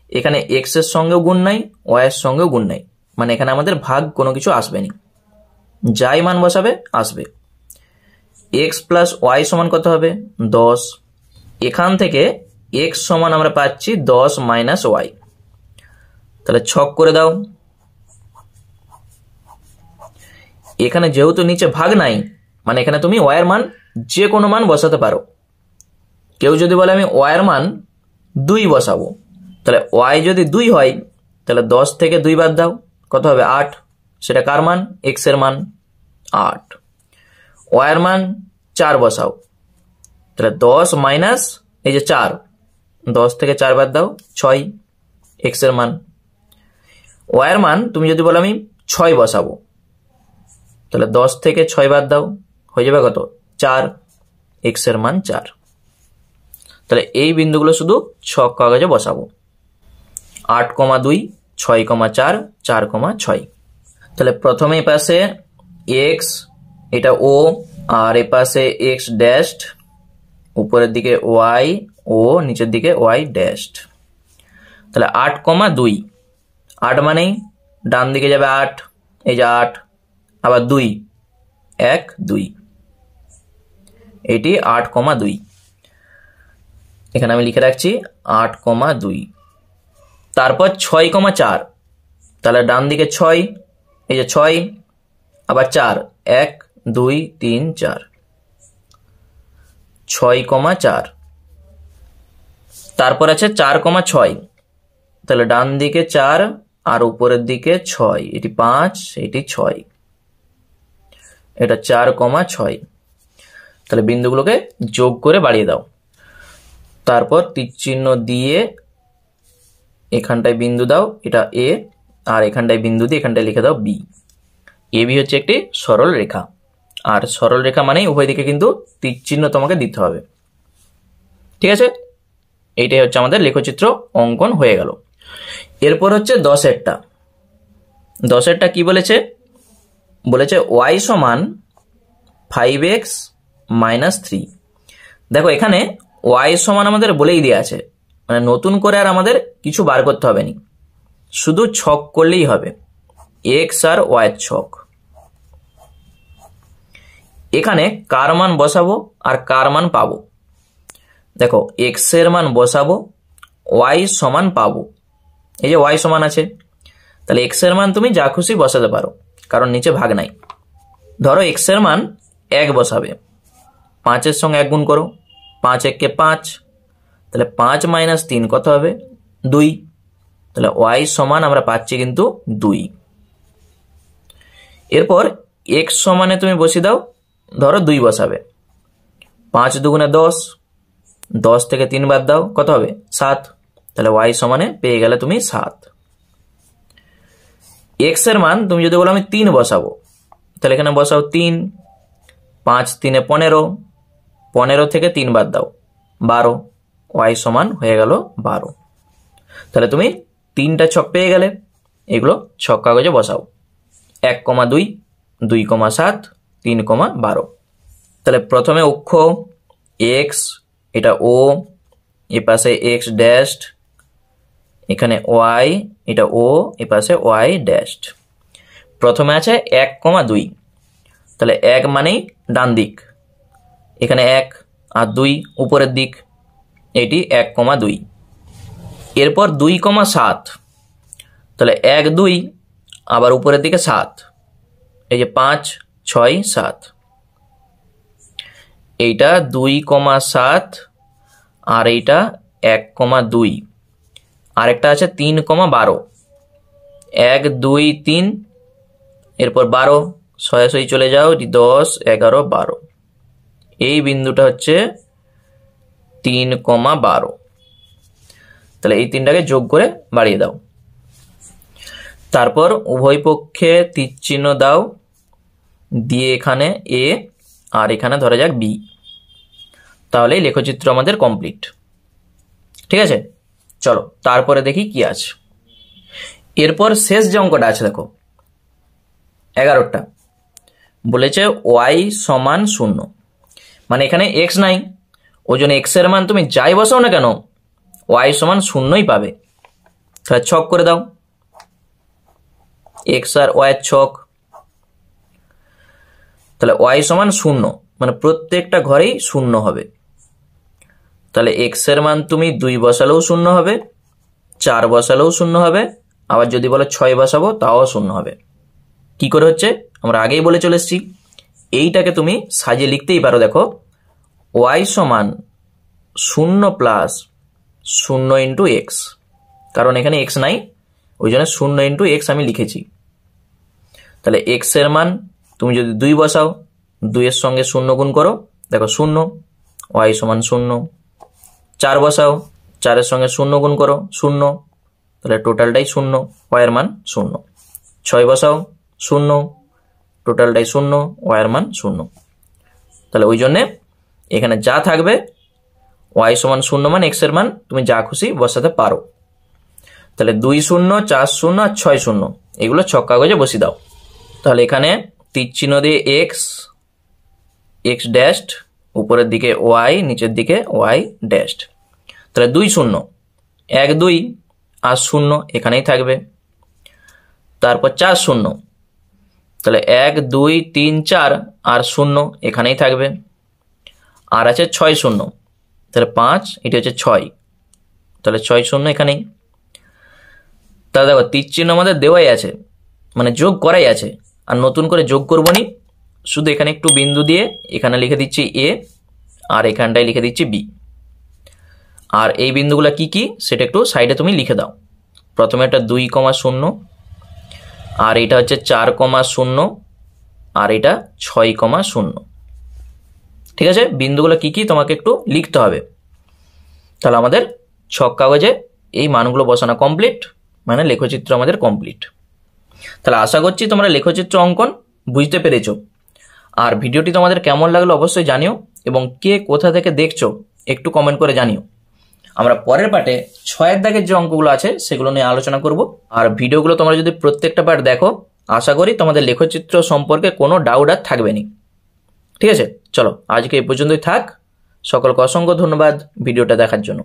এখানে x এর সঙ্গেও গুণ নাই, y এর সঙ্গেও গুণ নাই, মানে এখানে আমাদের ভাগ কোনো কিছু আসবে না, যাই মান বসাবে আসবে। x + y সমান কত হবে? 10। এখান থেকে x সমান আমরা পাচ্ছি 10 - y, তাহলে ছক করে দাও। এখানে যেহেতু নিচে ভাগ নাই, মানে এখানে তুমি y এর মান যে কোনো মান বসাতে পারো। কেউ যদি বলে আমি y এর মান 2 বসাবো, তাহলে y যদি 2 হয়, তাহলে 10 থেকে 2 বাদ দাও, কত হবে? 8। সেটা কার মান? x এর মান 8। y এর মান 4 বসাও, তাহলে 10 মাইনাস এই যে 4, 10 থেকে 4 বাদ দাও, 6, x এর মান। y এর মান তুমি যদি বলো আমি 6 বসাবো, তাহলে 10 থেকে 6 বাদ দাও, হয়ে যাবে কত? 4, x এর মান 4। তাহলে এই বিন্দুগুলো শুধু ছক কাগজে বসাবো। 8, 2, 6, 4, 4, 6। তাহলে প্রথমে এই পাশে x, এটা o, আর এই পাশে x ড্যাশড, উপরের দিকে y ও নিচের দিকে y ড্যাশড। তাহলে 8, 2, 8 মানেই ডান দিকে যাবে 8, এই যে 8, আবার 2, 1, 2, এটি 8, 2। এখানে আমি লিখে রাখছি 8, 2। তারপর 6, 4, তাহলে ডান দিকে 6, এই যে 6, আবার 4, 1, 2, 3, 4, 6, 4। তারপর আছে 4, 6, তাহলে ডান দিকে 4 আর উপরের দিকে 6, এটি 5, এটি 6, এটা 4, 6। তাহলে বিন্দুগুলোকে যোগ করে বাড়িয়ে দাও, তারপর তীর চিহ্ন দিয়ে এখানটায় বিন্দু দাও, এটা এ, আর এখানটায় বিন্দু দিয়ে এখানটায় লিখে দাও বি। এবি হচ্ছে একটি সরল রেখা। আর সরল রেখা মানে উভয় দিকে কিন্তু তীর চিহ্ন তোমাকে দিতে হবে। ঠিক আছে, এইটাই হচ্ছে আমাদের লেখচিত্র অঙ্কন হয়ে গেল। এরপর হচ্ছে 10-এরটা। 10-এরটা কি বলেছে? বলেছে y সমান 5x - 3। দেখো এখানে y সমান আমাদের বলেই দেওয়া আছে, মানে নতুন করে আর আমাদের কিছু বার করতে হবে না, শুধু ছক করলেই হবে, x আর y এর ছক। এখানে কার মান বসাবো আর কার মান পাবো? দেখো x এর মান বসাবো, y সমান পাবো। এই যে y সমান আছে, তাহলে x এর মান তুমি যা খুশি বসাতে পারো, কারণ নিচে ভাগ নাই। ধরো x এর মান 1 বসাবে, 5-এর সঙ্গে 1 গুণ করো, 5 × 1 = 5, তাহলে 5 - 3 কত হবে? 2। তাহলে y সমান আমরা পাচ্ছি কিন্তু 2। এরপর x সমানে তুমি বসিয়ে দাও, ধরো 2 বসাবে, 5 × 2 = 10, 10 থেকে 3 বাদ দাও, কত হবে? 7। তাহলে y সমানে পেয়ে গেলে তুমি 7। x এর মান তুমি যদি বলো আমি 3 বসাবো, তাহলে এখানে বসাও 3, 5 × 3 = 15, 15 থেকে 3 বাদ দাও, 12, y সমান হয়ে গেল 12। তাহলে তুমি 3টা ছক পেয়ে গেলে, এগুলো ছক কাগজে বসাও, 1,2, 2,7, 3,12। তাহলে প্রথমে অক্ষ x, এটা o, এ পাশে x ড্যাশড, এখানে y, এটা o, এ পাশে y ড্যাশড। প্রথমে আছে 1,2, তাহলে 1 মানেই ডান দিক, এখানে 1 আর 2 উপরের দিক, এটি 1,2। এরপর 2,7, তাহলে 1, 2 আবার উপরের দিকে 7, এই যে 5, 6, 7, এইটা 2,7 আর এইটা 1,2। আরেকটা আছে 3,12, 1, 2, 3, এরপর 12, সরাসরি চলে যাও, 10, 11, 12, এই বিন্দুটা হচ্ছে 3,12। তাহলে এই 3টাকে যোগ করে বাড়িয়ে দাও, তারপর উভয় পক্ষে তীর চিহ্ন দাও, দিয়ে এখানে a আর এখানে ধরা যাক b। তাহলে লেখচিত্র আমাদের কমপ্লিট। ঠিক আছে, চলো তারপরে দেখি কি আছে। এরপর শেষ যে অঙ্কটা আছে দেখো 11টা, বলেছে y সমান 0, মানে এখানে x নাই, ওই জন্য x এর মান তুমি যাই বসাও না কেন y সমান 0ই পাবে। তাহলে ছক করে দাও, x আর y এর ছক। তাহলে y সমান 0, মানে প্রত্যেকটা ঘরেই 0 হবে। তাহলে x এর মান তুমি 2 বসালেও 0 হবে, 4 বসালেও 0 হবে, আবার যদি বলো 6 বসাবো তাও 0 হবে। কি করে হচ্ছে আমরা আগেই বলে চলে এসেছি, এইটাকে তুমি সাজিয়ে লিখতেই পারো। দেখো y সমান 0 প্লাস 0 ইন্টু x, কারণ এখানে x নাই, ওই জন্য 0 ইন্টু x আমি লিখেছি। তাহলে x এর মান তুমি যদি 2 বসাও, 2 এর সঙ্গে 0 গুণ করো, দেখো 0, y সমান 0। 4 বসাও, 4 এর সঙ্গে 0 গুণ করো, 0, তাহলে টোটালটাই 0, y এর মান 0। 6 বসাও, 0, টোটালটাই 0, y এর মান 0। তাহলে ওই জন্যে এখানে যা থাকবে y সমান 0 মান x এর মান তুমি যা খুশি বসাতে পারো। তাহলে 2 0, 4 0 আর 6 0 এগুলো ছক কাগজে বসিয়ে দাও। তাহলে এখানে তীর চিহ্ন দিয়ে x ড্যাশড, উপরের দিকে y, নিচের দিকে y ড্যাশড। তাহলে 2 0, 1 2 আর 0 এখানেই থাকবে। তারপর 4 0, তাহলে 1 2 3 4 আর 0 এখানেই থাকবে। আর আছে 6 0, তাহলে 5, এটা হচ্ছে 6, তাহলে 6 0 এখানেই। তাহলে দেখো তীর চিহ্ন আমাদের দেওয়াই আছে, মানে যোগ করাই আছে, আর নতুন করে যোগ করবো নি, শুধু এখানে একটু বিন্দু দিয়ে এখানে লিখে দিচ্ছি a, আর এখানটায় লিখে দিচ্ছি b। আর এই বিন্দুগুলো কি কি সেটা একটু সাইডে তুমি লিখে দাও। প্রথমে এটা 2,0, আর এটা হচ্ছে 4,0, আর এটা 6,0। ঠিক আছে, বিন্দুগুলো কি কি তোমাকে একটু লিখতে হবে। তাহলে আমাদের ছক কাগজে এই মানগুলো বসানো কমপ্লিট, মানে লেখচিত্র আমাদের কমপ্লিট। তাহলে আশা করছি তোমরা লেখচিত্র অঙ্কন বুঝতে পেরেছো। আর ভিডিওটি তোমাদের কেমন লাগলো অবশ্যই জানিও, এবং কে কোথা থেকে দেখছো একটু কমেন্ট করে জানিও। আমরা পরের পার্টে 6 দাগের যে অঙ্কগুলো আছে সেগুলো নিয়ে আলোচনা করব। আর ভিডিওগুলো তোমরা যদি প্রত্যেকটা পার্ট দেখো, আশা করি তোমাদের লেখচিত্র সম্পর্কে কোনো ডাউট আর থাকবে না। ঠিক আছে, চলো আজকে এই পর্যন্তই থাক। সকলকে অসংখ্য ধন্যবাদ ভিডিওটা দেখার জন্য।